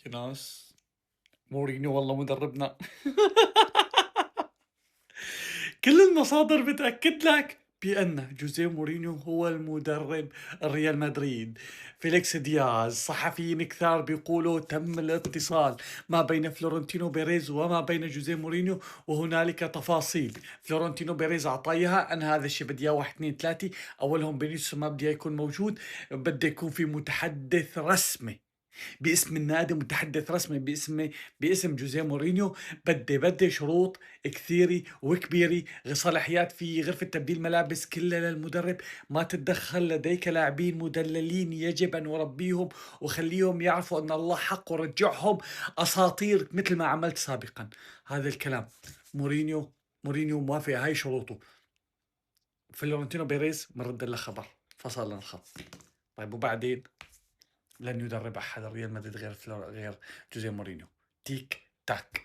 في ناس مورينيو والله مدربنا. كل المصادر بتأكد لك بأن جوزيه مورينيو هو المدرب ريال مدريد. فيليكس دياز، صحفيين كثار بيقولوا تم الاتصال ما بين فلورنتينو بيريز وما بين جوزيه مورينيو، وهنالك تفاصيل. فلورنتينو بيريز أعطى إياها أن هذا الشيء بدي إياه 1 2 3. أولهم بينيسيوس ما بدي إياه يكون موجود، بده يكون في متحدث رسمي باسم النادي، متحدث رسمي باسم جوزيه مورينيو. بدي شروط كثيرة وكبيرة، صلاحيات في غرفة تبديل ملابس كلها للمدرب، ما تتدخل. لديك لاعبين مدللين يجب أن نربيهم وخليهم يعرفوا أن الله حق ورجعهم أساطير مثل ما عملت سابقا. هذا الكلام مورينيو موافق، هاي شروطه. فلورنتينو بيريز مرد له خبر، فصل لنا الخط. طيب وبعدين لن يدرب أحد ريال مدريد غير جوزيه مورينيو. تيك تاك.